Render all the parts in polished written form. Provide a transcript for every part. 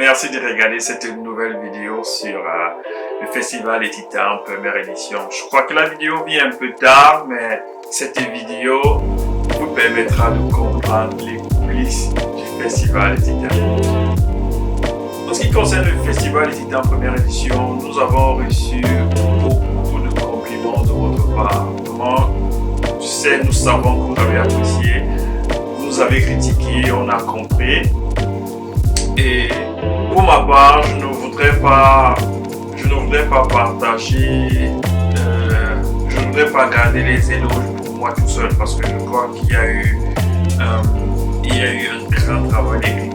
merci de regarder cette nouvelle vidéo sur le festival des Titans, première édition. Je crois que la vidéo vient un peu tard, mais cette vidéo vous permettra de comprendre les coulisses du festival des Titans. En ce qui concerne le festival des Titans, première édition, nous avons reçu beaucoup de compliments de votre part. Comment tu sais, nous savons que vous avez apprécié, vous nous avez critiqué, on a compris. Et pour ma part, je ne voudrais pas partager, je ne voudrais pas garder les éloges pour moi tout seul parce que je crois qu'il y a eu un grand travail d'équipe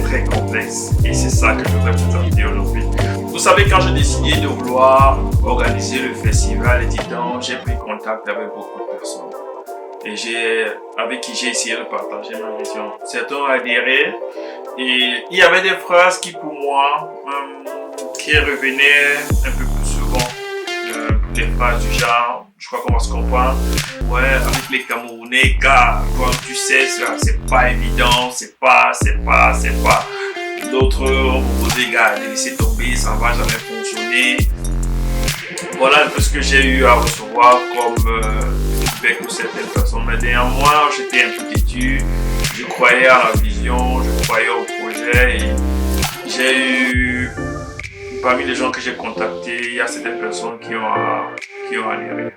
très complexe et c'est ça que je voudrais présenter aujourd'hui. Vous savez, quand j'ai décidé de vouloir organiser le festival des Titans, j'ai pris contact avec beaucoup de personnes et avec qui j'ai essayé de partager ma vision. Certains ont adhéré et il y avait des phrases qui pour moi qui revenaient un peu plus souvent. Des phrases du genre, je crois qu'on va se comprendre. Ouais, avec les Camerounais, car toi tu sais, c'est pas évident, c'est pas. D'autres ont proposé, gars, de laisser tomber, ça va jamais fonctionner. Voilà un peu ce que j'ai eu à recevoir comme feedback de certaines personnes. Mais derrière moi, j'étais un peu têtu, je croyais à la vision, je croyais au projet et j'ai eu, parmi les gens que j'ai contactés, il y a certaines personnes qui ont adhéré.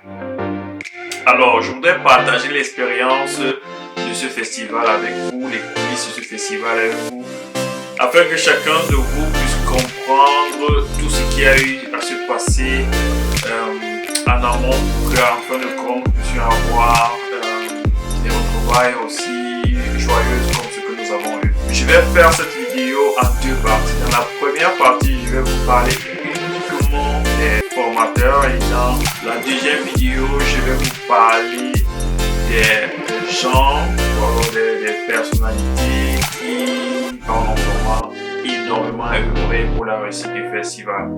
Alors, je voudrais partager l'expérience de ce festival avec vous, les coulisses de ce festival avec vous, afin que chacun de vous puisse comprendre tout ce qui a eu à se passer en amont, pour qu'en fin de compte, nous puissions avoir des retrouvailles aussi joyeuses comme ce que nous avons eu. Je vais faire cette vidéo en deux parties. Dans la première partie, je vais vous parler uniquement des formateurs et dans la deuxième vidéo, je vais vous parler des gens, des personnalités qui ont énormément œuvré pour la réussite du festival.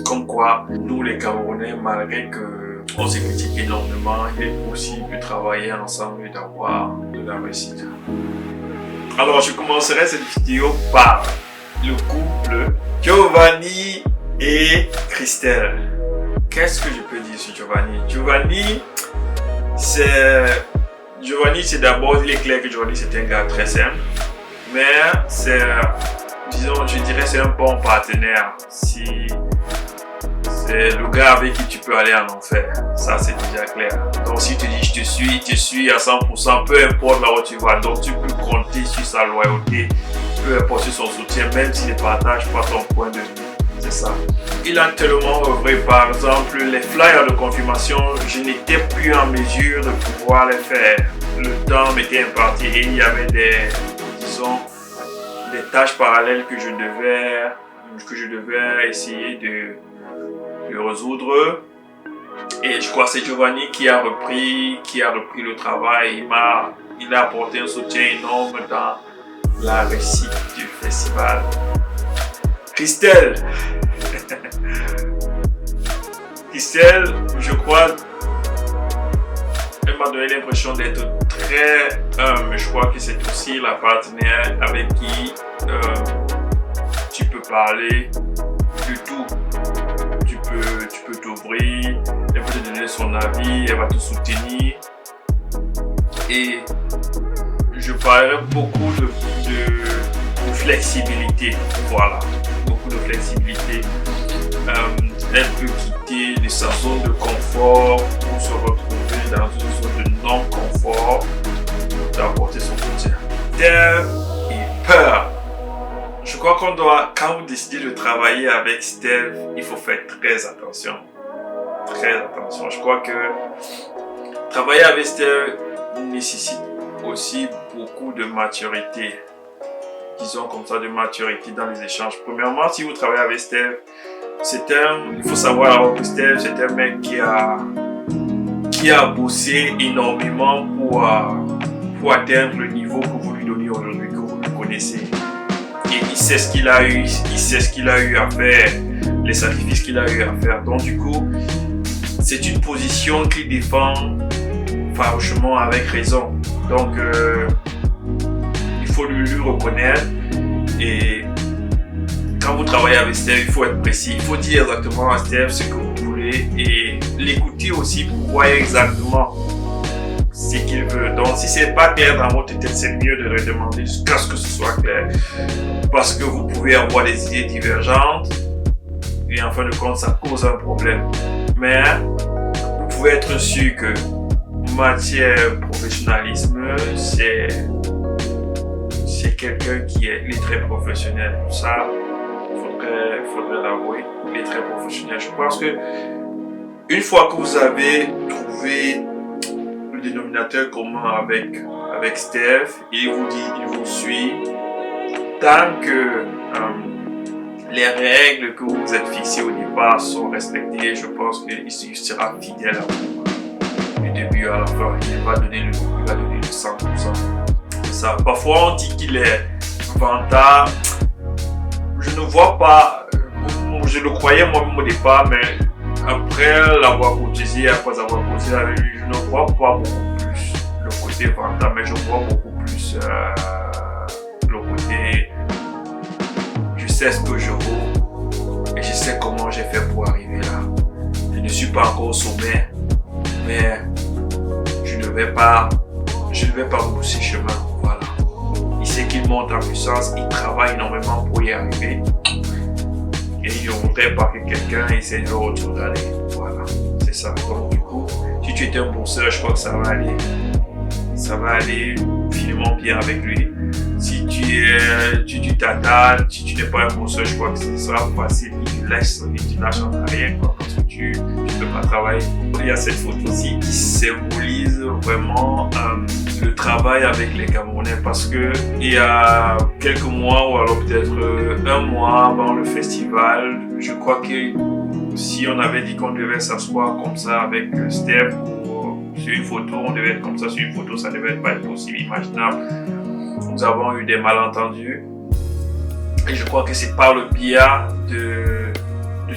Comme quoi, nous les Camerounais, malgré que on se critique énormément, il est possible de travailler ensemble et d'avoir de la réussite. Alors, je commencerai cette vidéo par le couple Giovanni et Christelle. Qu'est-ce que je peux dire sur Giovanni? Giovanni, c'est d'abord, il est clair que Giovanni c'est un gars très simple, mais c'est, disons, je dirais c'est un bon partenaire. C'est le gars avec qui tu peux aller en enfer, ça c'est déjà clair. Donc si tu dis je te suis à 100%, peu importe là où tu vas, donc tu peux compter sur sa loyauté, peu importe sur son soutien, même s'il ne partage pas ton point de vue. C'est ça. Il a tellement œuvré, par exemple, les flyers de confirmation, je n'étais plus en mesure de pouvoir les faire. Le temps m'était imparti et il y avait des tâches parallèles que je devais essayer de résoudre. Et je crois que c'est Giovanni qui a repris le travail. Il a apporté un soutien énorme dans la réussite du festival. Christelle, je crois, elle m'a donné l'impression d'être très humble. Je crois que c'est aussi la partenaire avec qui tu peux parler de tout. Tu peux t'ouvrir, elle peut te donner son avis, elle va te soutenir. Et je parlerai beaucoup de flexibilité. Voilà, beaucoup de flexibilité. Elle peut quitter de sa zone de confort pour se retrouver dans une zone de non-confort pour apporter son soutien. Steph et peur. Je crois qu'on doit, quand vous décidez de travailler avec Steph, il faut faire très attention. Très attention. Je crois que travailler avec Steph nécessite aussi beaucoup de maturité. Disons comme ça, de maturité dans les échanges. Premièrement, si vous travaillez avec Steph, il faut savoir que Steph, c'est un mec qui a bossé énormément pour atteindre le niveau que vous lui donnez aujourd'hui, que vous le connaissez. Et il sait ce qu'il a eu à faire, les sacrifices qu'il a eu à faire. Donc du coup, c'est une position qu'il défend farouchement avec raison. Donc, il faut lui reconnaître et quand vous travaillez avec Steph, il faut être précis. Il faut dire exactement à Steph ce que vous voulez et l'écouter aussi pour voir exactement ce qu'il veut. Donc, si c'est pas clair dans votre tête, c'est mieux de le demander jusqu'à ce que ce soit clair. Parce que vous pouvez avoir des idées divergentes et en fin de compte, ça cause un problème. Mais vous pouvez être sûr que matière professionnalisme, c'est quelqu'un qui est très professionnel. Ça, faudrait l'avouer, il est très professionnel. Je pense que une fois que vous avez trouvé le dénominateur commun avec Steph, il vous dit, il vous suit, tant que les règles que vous vous êtes fixées au départ sont respectées, je pense qu'il sera fidèle à vous. Du début à la fin, il va donner le 100%. C'est ça. Parfois, on dit qu'il est vantard. Je ne vois pas, je le croyais moi-même au départ, mais après l'avoir utilisé, après avoir causé avec lui, je ne vois pas beaucoup plus le côté vantard, mais je vois beaucoup plus le côté je sais ce que je vaux et je sais comment j'ai fait pour arriver là. Je ne suis pas encore au sommet, mais je ne vais pas repousser chemin. Voilà. Il sait qu'il monte en puissance, il travaille énormément pour y arriver. Et il ne voudrait pas que quelqu'un essaie de le retrouver. Voilà, c'est ça. Donc du coup, si tu étais un bosseur, je crois que ça va aller finement bien avec lui. Si tu t'attends, si tu n'es pas un bosseur, je crois que ce sera facile. Tu lâches en arrière, quoi, parce que tu ne peux pas travailler. Il y a cette photo-ci qui symbolise vraiment le travail avec les Camerounais, parce que il y a quelques mois, ou alors peut-être un mois avant le festival, je crois que si on avait dit qu'on devait s'asseoir comme ça avec Steph sur une photo, on devait être comme ça sur une photo, ça ne devait pas être possible, imaginable. Nous avons eu des malentendus et je crois que c'est par le biais de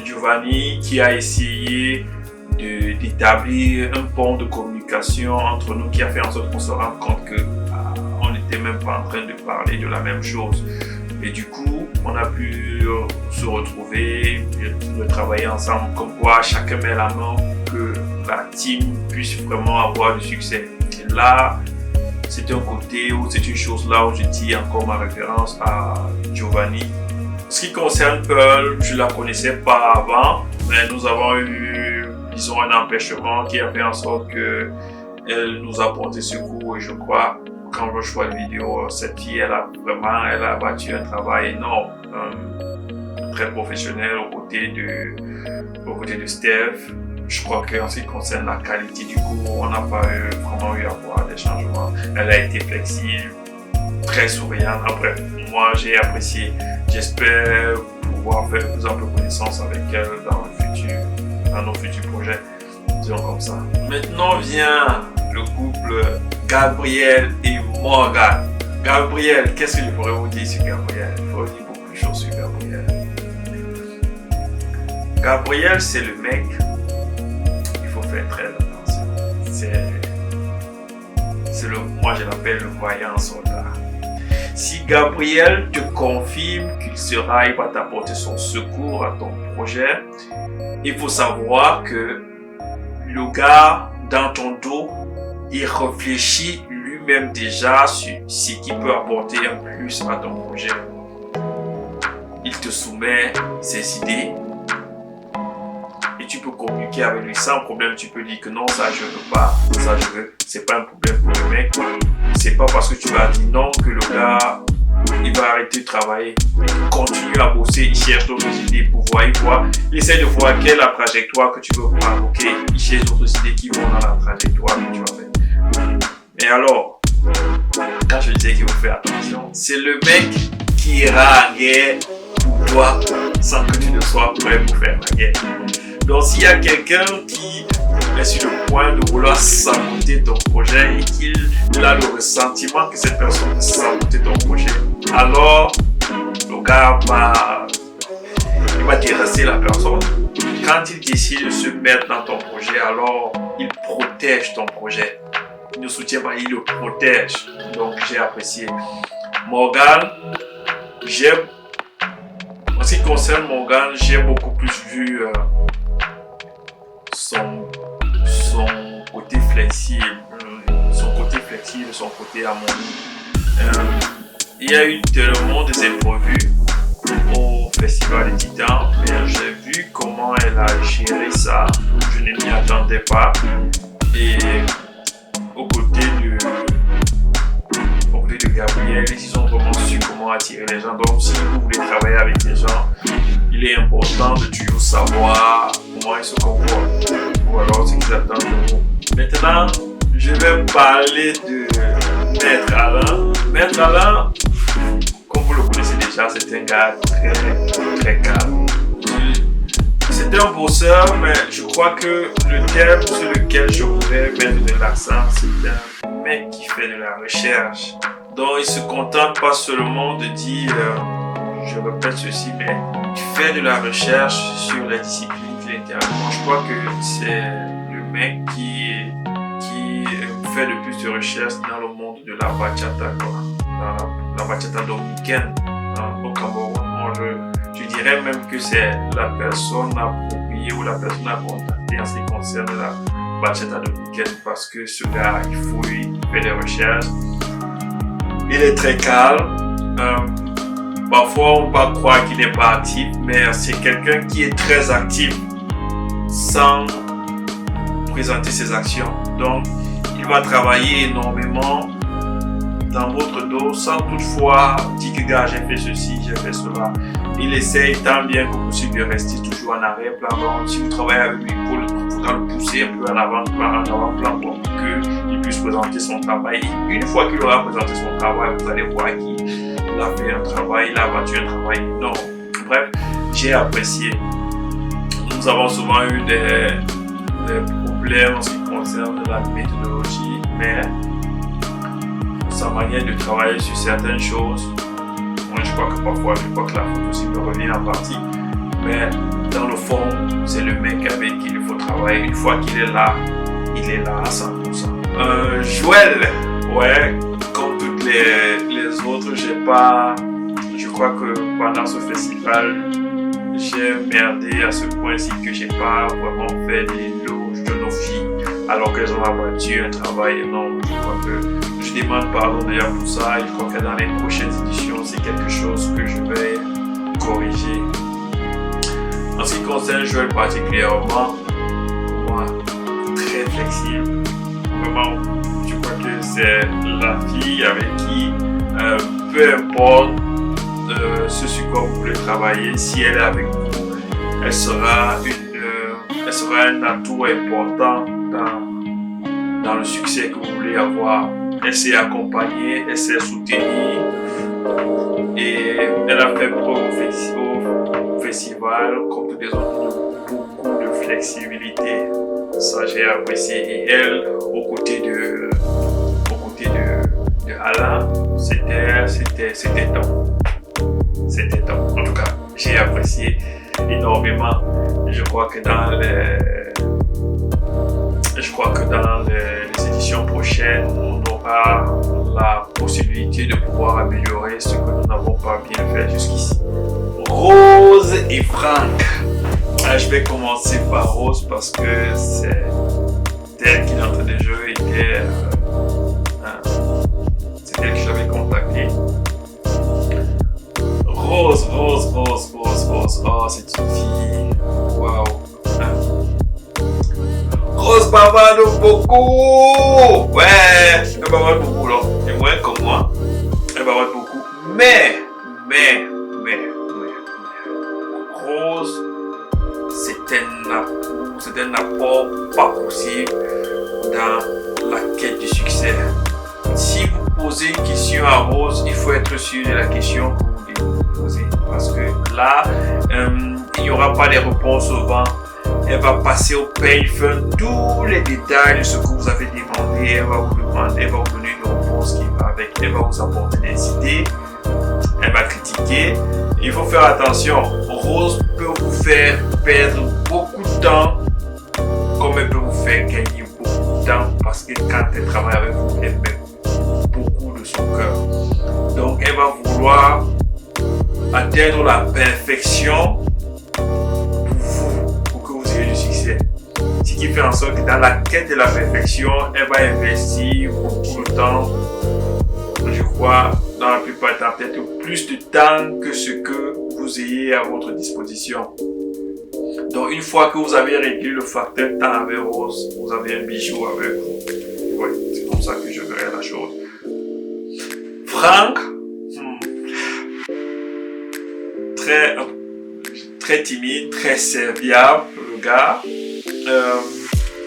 Giovanni qui a essayé d'établir un pont de communication entre nous qui a fait en sorte qu'on se rende compte qu'on n'était même pas en train de parler de la même chose. Et du coup, on a pu se retrouver, de travailler ensemble, comme quoi chacun met la main pour que la team puisse vraiment avoir du succès. Et là, c'est un côté ou c'est une chose là où je dis encore ma référence à Giovanni. Ce qui concerne Pearl, je la connaissais pas avant, mais nous avons eu, disons, un empêchement qui a fait en sorte que elle nous a porté secours. Et je crois, quand je vois la vidéo, cette fille, elle a battu un travail énorme, très professionnel aux côtés de Steph. Je crois qu'en ce qui concerne la qualité du cours, on n'a pas vraiment eu à voir des changements. Elle a été flexible, très souriante. Après, moi, j'ai apprécié. J'espère pouvoir faire plus ample connaissance avec elle dans nos futurs projets, disons comme ça. Maintenant vient le couple Gabriel et Morgan. Gabriel, qu'est-ce que je pourrais vous dire sur Gabriel? Il faut dire beaucoup de choses sur Gabriel. Gabriel, c'est le mec. Faire très attention. Moi je l'appelle le voyant soldat. Si Gabriel te confirme il va t'apporter son secours à ton projet, il faut savoir que le gars dans ton dos, il réfléchit lui-même déjà sur ce qui peut apporter un plus à ton projet. Il te soumet ses idées. Tu peux communiquer avec lui sans problème, tu peux dire que non, ça je veux pas, ça je veux, c'est pas un problème pour le mec. C'est pas parce que tu vas dire non que le gars il va arrêter de travailler. Il continue à bosser, il cherche d'autres idées pour voir, il essaie de voir quelle est la trajectoire que tu veux prendre. Ok, il cherche d'autres idées qui vont dans la trajectoire que tu vas faire. Mais alors, quand je disais qu'il faut faire attention, c'est le mec qui ira en guerre pour toi sans que tu ne sois prêt pour faire la guerre. Donc s'il y a quelqu'un qui est sur le point de vouloir saboter ton projet et qu'il a le ressentiment que cette personne veut saboter ton projet, alors le gars va terrasser la personne. Quand il décide de se mettre dans ton projet, alors il protège ton projet. Il ne soutient pas, il le protège. Donc j'ai apprécié. Morgan, j'aime En ce qui concerne Morgan, j'ai beaucoup plus vu son côté flexible, son côté harmonie. Il y a eu tellement des imprévus au Festival des Titans, mais j'ai vu comment elle a géré ça. Je ne m'y attendais pas. Et aux côtés de Gabriel, ils ont vraiment su comment attirer les gens. Donc, si vous voulez travailler avec des gens, il est important de toujours savoir comment ils se comportent ou alors ce qu'ils attendent de vous. Maintenant, je vais parler de Maître Alain. Maître Alain, comme vous le connaissez déjà, c'est un gars très calme. C'est un bosseur, mais je crois que le terme sur lequel je voudrais mettre de l'accent, c'est un mec qui fait de la recherche. Donc, il se contente pas seulement de dire, je répète ceci, mais il fait de la recherche sur les disciplines qui l'intéressent. Je crois que c'est le mec qui fait le plus de recherches dans le monde de la bachata, dans la bachata dominicaine au Cameroun. Je dirais même que c'est la personne appropriée ou la personne à contacter en ce qui concerne la bachata dominicaine, parce que ce gars, il fouille, il fait des recherches, il est très calme. Parfois on peut croire qu'il n'est pas actif, mais c'est quelqu'un qui est très actif sans présenter ses actions. Donc il va travailler énormément dans votre dos sans toutefois dire que gars, j'ai fait ceci, j'ai fait cela. Il essaye tant bien que possible de rester toujours en arrière-plan. Donc si vous travaillez avec lui, il faudra le pousser un peu en avant-plan pour qu'il puisse présenter son travail. Et une fois qu'il aura présenté son travail, vous allez voir qu'il a fait un travail, il a battu un travail énorme. Bref, j'ai apprécié. Nous avons souvent eu des problèmes en ce qui concerne la méthodologie, mais sa manière de travailler sur certaines choses, moi je crois que parfois, la faute aussi me revient en partie, mais dans le fond, c'est le mec avec qui il faut travailler. Une fois qu'il est là à 100%. Joël, ouais, comme toutes les autres, je crois que pendant ce festival, j'ai merdé à ce point-ci que j'ai pas vraiment fait l'éloge de nos filles, alors qu'elles ont abattu un travail énorme. Je crois que je demande pardon d'ailleurs pour ça. Je crois que dans les prochaines éditions, c'est quelque chose que je vais corriger. En ce qui concerne Joël particulièrement, moi, très flexible. Vraiment, je crois que c'est la fille avec qui, peu importe ce sur quoi vous voulez travailler, si elle est avec vous, elle sera un atout important dans le succès que vous voulez avoir. Elle s'est accompagnée, elle s'est soutenue et elle a fait preuve au festival, comme tous les autres, de beaucoup de flexibilité. Ça, j'ai apprécié. Et elle, aux côtés de Alain, c'était top. C'était top. En tout cas, j'ai apprécié énormément. Je crois que dans les éditions prochaines, on aura la possibilité de pouvoir améliorer ce que nous n'avons pas bien fait jusqu'ici. Rose et Franck. Je vais commencer par Rose parce que c'est elle qui l'entrée de jeu c'est elle que j'avais contacté. Rose. Oh, c'est une fille. Waouh. Rose bavarde beaucoup. Ouais, elle bavarde beaucoup là. Et moins comme moi. Elle bavarde beaucoup. Mais. Rose, c'est un apport pas possible dans la quête du succès. Si vous posez une question à Rose, il faut être sûr de la question que vous voulez vous poser. Parce que là, il n'y aura pas de réponses au vent. Elle va passer au peigne fin tous les détails de ce que vous avez demandé. Elle va vous demander, elle va vous donner une réponse qui va avec. Elle va vous apporter des idées. Elle va critiquer. Il faut faire attention. Rose peut vous faire perdre beaucoup de temps, comme elle peut vous faire gagner beaucoup de temps, parce que quand elle travaille avec vous, elle met beaucoup de son cœur. Donc elle va vouloir atteindre la perfection pour que vous ayez du succès. Ce qui fait en sorte que dans la quête de la perfection, elle va investir beaucoup de temps. Je crois, dans la plupart du temps, peut-être plus de temps que ce que vous ayez à votre disposition. Donc, une fois que vous avez réglé le facteur temps avec Rose, vous avez un bijou avec vous. Ouais, c'est comme ça que je verrai la chose. Franck, très timide, très serviable, le gars.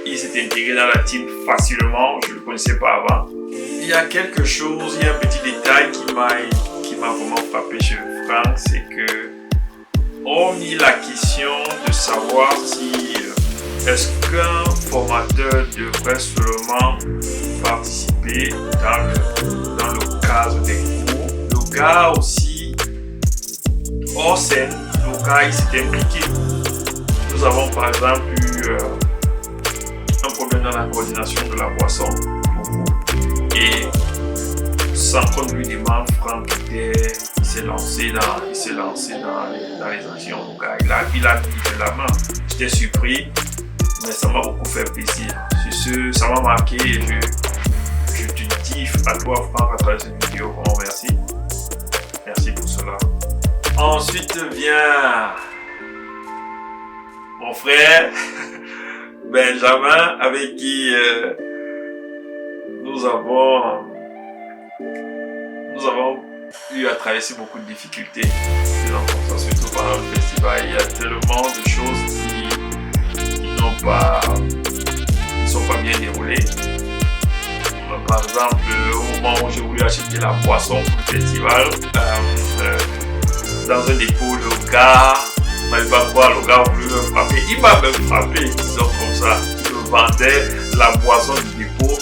Il s'est intégré dans la team facilement, je ne le connaissais pas avant. Il y a quelque chose, il y a un petit détail qui m'a vraiment frappé chez Franck, c'est que hormis la question de savoir si est-ce qu'un formateur devrait seulement participer dans le cadre des cours, le gars aussi, hors scène, le gars il s'est impliqué. Nous avons par exemple eu un problème dans la coordination de la boisson et sans qu'on lui demande, Franck il s'est lancé dans les actions. Donc, il a mis de la main. J'étais surpris, mais ça m'a beaucoup fait plaisir. Sur ce, ça m'a marqué et je te dis à toi, Franck, à travers cette vidéo, vraiment merci. Merci pour cela. Ensuite vient mon frère Benjamin, avec qui nous avons eu à traverser beaucoup de difficultés, surtout pendant le festival. Il y a tellement de choses qui ne sont pas bien déroulées. Par exemple, au moment où j'ai voulu acheter la boisson pour le festival, dans un dépôt, le gars n'avait pas quoi, le gars a voulu me frapper. Il m'a même frappé, disons comme ça. Il me vendait la boisson du dépôt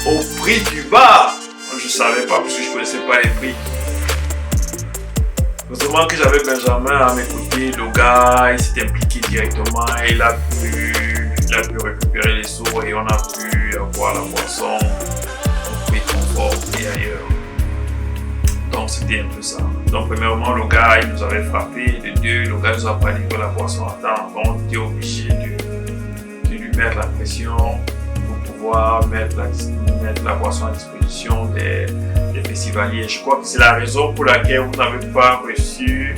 au prix du bar. Je ne savais pas parce que je ne connaissais pas les prix. Heureusement que j'avais Benjamin à mes côtés, le gars il s'est impliqué directement, il a pu récupérer les seaux et on a pu avoir la boisson au prix confort et ailleurs. Donc c'était un peu ça. Donc premièrement le gars il nous avait frappé, de deux le gars nous a pas livré la boisson à temps, donc on était obligé de lui mettre la pression pour pouvoir mettre la boisson à disposition des festivaliers. Je crois que c'est la raison pour laquelle vous n'avez pas reçu,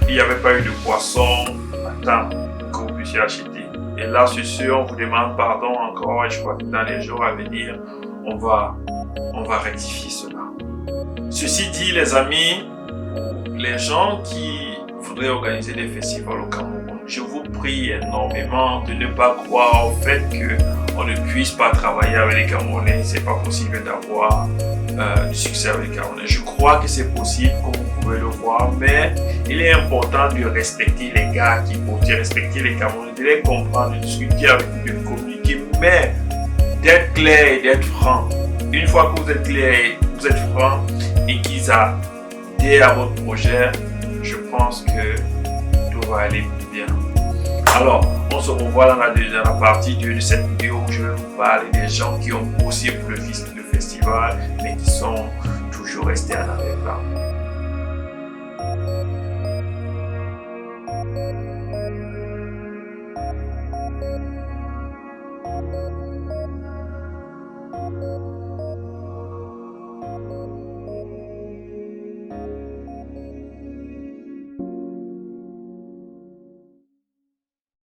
il n'y avait pas eu de boisson à temps que vous puissiez acheter. Et là, sur ce, on vous demande pardon encore et je crois que dans les jours à venir, on va rectifier cela. Ceci dit, les amis, les gens qui voudraient organiser des festivals au Cameroun, je vous prie énormément de ne pas croire au fait qu'on ne puisse pas travailler avec les Camerounais. C'est pas possible d'avoir du succès avec les Camerounais. Je crois que c'est possible, comme vous pouvez le voir, mais il est important de respecter les gars qui vont respecter les Camerounais, de les comprendre, de discuter avec eux, de communiquer, mais d'être clair et d'être franc. Une fois que vous êtes clair et vous êtes franc et qu'ils adhèrent à votre projet, je pense que tout va aller bien. Alors, on se revoit dans la partie 2 de cette vidéo où je vais vous parler des gens qui ont bossé pour le festival mais qui sont toujours restés en arrière-plan.